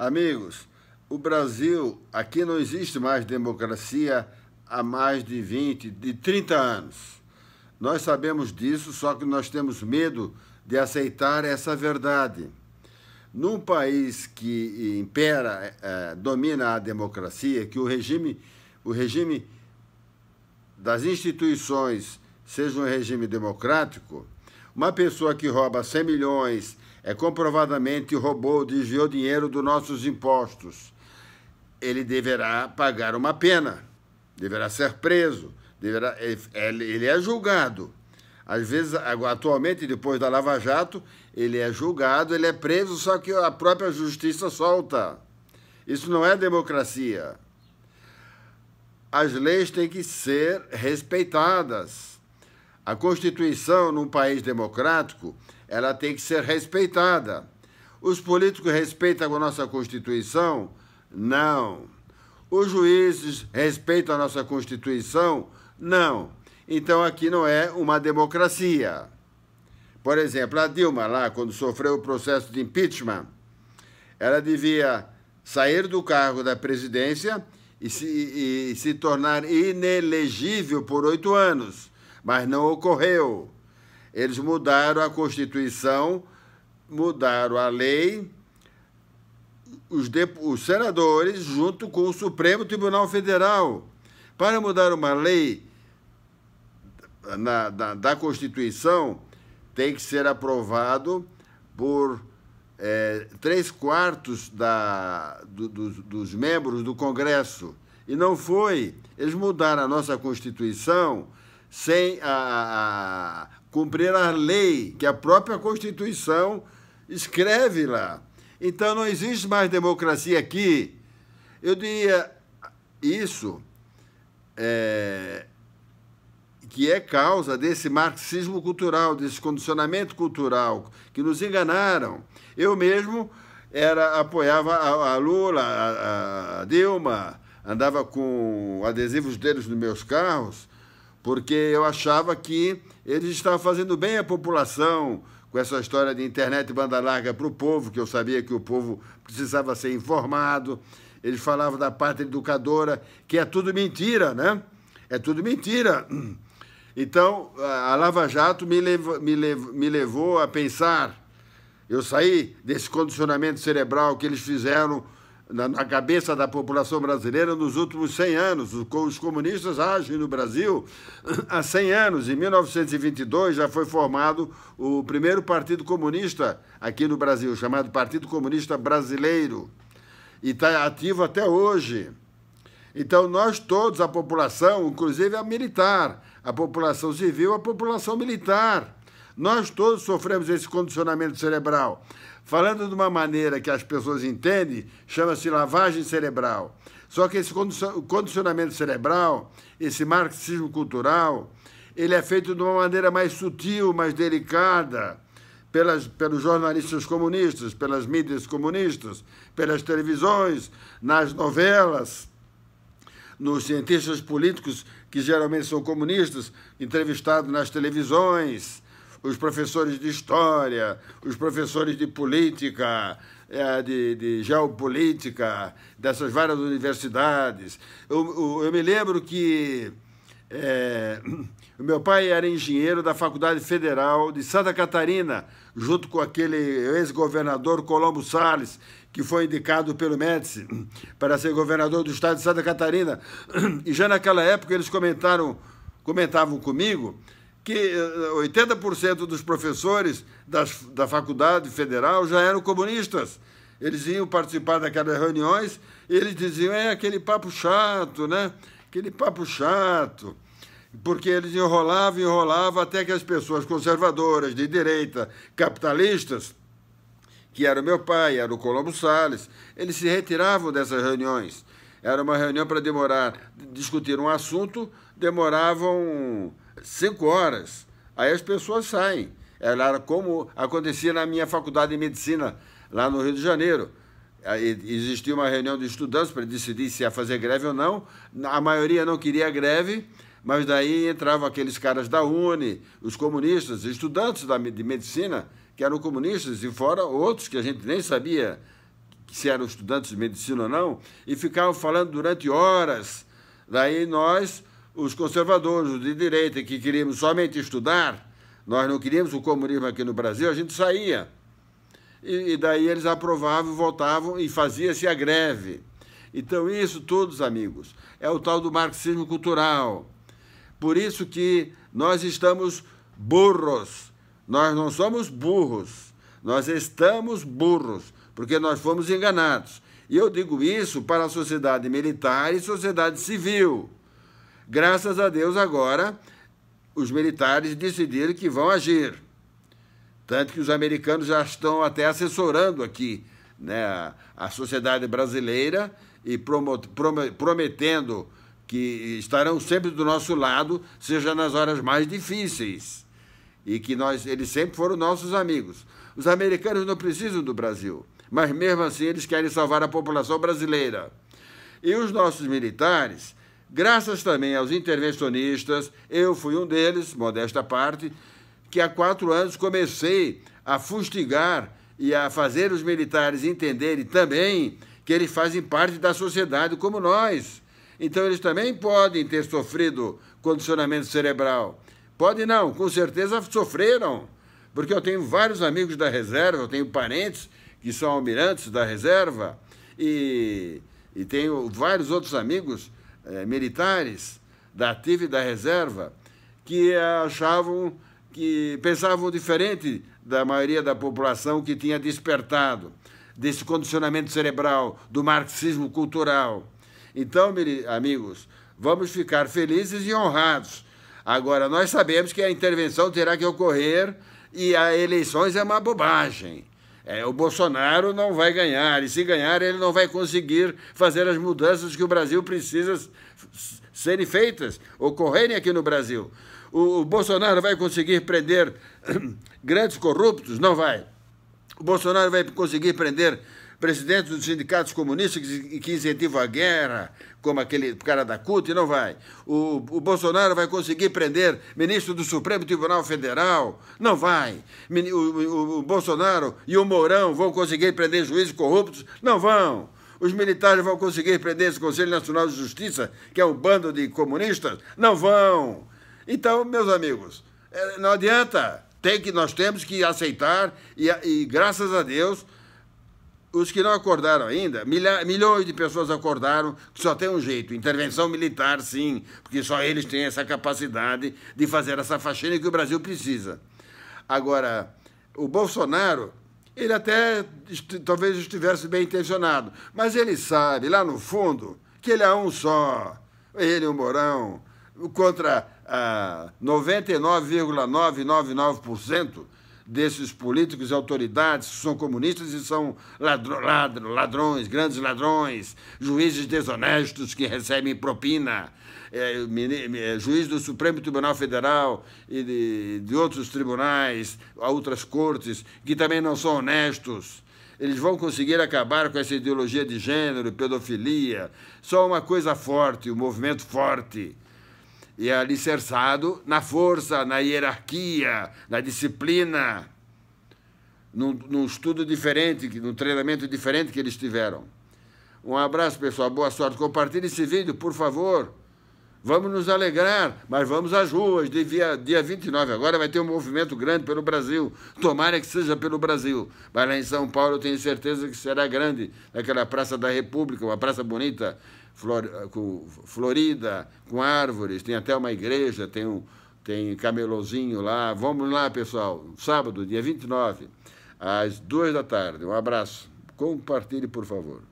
Amigos, o Brasil, aqui não existe mais democracia há mais de 20, de 30 anos. Nós sabemos disso, só que nós temos medo de aceitar essa verdade. Num país que impera, domina a democracia, que o regime das instituições seja um regime democrático, uma pessoa que rouba 100 milhões comprovadamente roubou, desviou dinheiro dos nossos impostos. Ele deverá pagar uma pena, deverá ser preso, ele é julgado. Às vezes, atualmente, depois da Lava Jato, ele é julgado, ele é preso, só que a própria justiça solta. Isso não é democracia. As leis têm que ser respeitadas. A Constituição, num país democrático, ela tem que ser respeitada. Os políticos respeitam a nossa Constituição? Não. Os juízes respeitam a nossa Constituição? Não. Então, aqui não é uma democracia. Por exemplo, a Dilma, lá, quando sofreu o processo de impeachment, ela devia sair do cargo da presidência e se tornar inelegível por 8 anos. Mas não ocorreu. Eles mudaram a Constituição, mudaram a lei, os senadores, junto com o Supremo Tribunal Federal. Para mudar uma lei da Constituição, tem que ser aprovado por 3/4 dos membros do Congresso. E não foi. Eles mudaram a nossa Constituição sem cumprir a lei que a própria Constituição escreve lá. Então, não existe mais democracia aqui. Eu diria isso, que é causa desse marxismo cultural, desse condicionamento cultural, que nos enganaram. Eu mesmo apoiava a Lula, a Dilma, andava com adesivos deles nos meus carros, porque eu achava que eles estavam fazendo bem à população, com essa história de internet e banda larga para o povo, que eu sabia que o povo precisava ser informado. Eles falavam da pátria educadora, que é tudo mentira, né? É tudo mentira. Então, a Lava Jato me levou a pensar. Eu saí desse condicionamento cerebral que eles fizeram na cabeça da população brasileira nos últimos 100 anos. Os comunistas agem no Brasil há 100 anos. Em 1922 já foi formado o primeiro partido comunista aqui no Brasil, chamado Partido Comunista Brasileiro, e está ativo até hoje. Então, nós todos, a população, inclusive a militar, a população civil, a população militar, nós todos sofremos esse condicionamento cerebral. Falando de uma maneira que as pessoas entendem, chama-se lavagem cerebral. Só que esse condicionamento cerebral, esse marxismo cultural, ele é feito de uma maneira mais sutil, mais delicada, pelos jornalistas comunistas, pelas mídias comunistas, pelas televisões, nas novelas, nos cientistas políticos, que geralmente são comunistas, entrevistados nas televisões, os professores de história, os professores de política, de geopolítica, dessas várias universidades. Eu me lembro que o meu pai era engenheiro da Faculdade Federal de Santa Catarina, junto com aquele ex-governador Colombo Salles, que foi indicado pelo Médici para ser governador do estado de Santa Catarina. E já naquela época eles comentavam comigo que 80% dos professores da Faculdade Federal já eram comunistas. Eles iam participar daquelas reuniões e eles diziam, aquele papo chato, né? Aquele papo chato. Porque eles enrolavam até que as pessoas conservadoras, de direita, capitalistas, que era o meu pai, era o Colombo Salles, eles se retiravam dessas reuniões. Era uma reunião para discutir um assunto, demoravam 5 horas. Aí as pessoas saem. Era como acontecia na minha faculdade de medicina, lá no Rio de Janeiro. Existia uma reunião de estudantes para decidir se ia fazer greve ou não. A maioria não queria greve, mas daí entravam aqueles caras da UNE, os comunistas, estudantes de medicina, que eram comunistas, e fora outros que a gente nem sabia se eram estudantes de medicina ou não, e ficavam falando durante horas. Daí nós, os conservadores, os de direita, que queríamos somente estudar, nós não queríamos o comunismo aqui no Brasil, a gente saía. E daí eles aprovavam, votavam e fazia-se a greve. Então isso, todos amigos, é o tal do marxismo cultural. Por isso que nós estamos burros. Nós não somos burros, nós estamos burros, porque nós fomos enganados. E eu digo isso para a sociedade militar e sociedade civil. Graças a Deus, agora, os militares decidiram que vão agir. Tanto que os americanos já estão até assessorando aqui, né, a sociedade brasileira e prometendo que estarão sempre do nosso lado, seja nas horas mais difíceis. E que eles sempre foram nossos amigos. Os americanos não precisam do Brasil, mas mesmo assim eles querem salvar a população brasileira. E os nossos militares, graças também aos intervencionistas, eu fui um deles, modesta parte, que há 4 anos comecei a fustigar e a fazer os militares entenderem também que eles fazem parte da sociedade como nós. Então eles também podem ter sofrido condicionamento cerebral. Pode não, com certeza sofreram, porque eu tenho vários amigos da reserva, eu tenho parentes que são almirantes da reserva e tenho vários outros amigos militares da ativa e da reserva que pensavam diferente da maioria da população que tinha despertado desse condicionamento cerebral, do marxismo cultural. Então, amigos, vamos ficar felizes e honrados. Agora, nós sabemos que a intervenção terá que ocorrer e as eleições é uma bobagem. O Bolsonaro não vai ganhar, e se ganhar, ele não vai conseguir fazer as mudanças que o Brasil precisa serem feitas, ocorrerem aqui no Brasil. O Bolsonaro vai conseguir prender grandes corruptos? Não vai. O Bolsonaro vai conseguir prender presidentes dos sindicatos comunistas que incentivam a guerra, como aquele cara da CUT? Não vai. O Bolsonaro vai conseguir prender ministro do Supremo Tribunal Federal? Não vai. O Bolsonaro e o Mourão vão conseguir prender juízes corruptos? Não vão. Os militares vão conseguir prender esse Conselho Nacional de Justiça, que é um bando de comunistas? Não vão. Então, meus amigos, não adianta. Nós temos que aceitar e graças a Deus, os que não acordaram ainda, milhões de pessoas acordaram que só tem um jeito, intervenção militar, sim, porque só eles têm essa capacidade de fazer essa faxina que o Brasil precisa. Agora, o Bolsonaro, ele até talvez estivesse bem intencionado, mas ele sabe, lá no fundo, que ele é um só, ele e o Mourão, contra 99,999% desses políticos e autoridades que são comunistas e são ladrões, grandes ladrões, juízes desonestos que recebem propina, juiz do Supremo Tribunal Federal e de outros tribunais, outras cortes, que também não são honestos. Eles vão conseguir acabar com essa ideologia de gênero, pedofilia. Só uma coisa forte, um movimento forte. E é alicerçado na força, na hierarquia, na disciplina, num estudo diferente, num treinamento diferente que eles tiveram. Um abraço, pessoal. Boa sorte. Compartilhe esse vídeo, por favor. Vamos nos alegrar, mas vamos às ruas. Dia 29 agora vai ter um movimento grande pelo Brasil. Tomara que seja pelo Brasil. Mas lá em São Paulo eu tenho certeza que será grande. Naquela Praça da República, uma praça bonita, florida, com árvores. Tem até uma igreja, tem camelozinho lá. Vamos lá, pessoal. Sábado, dia 29, às 2 da tarde. Um abraço. Compartilhe, por favor.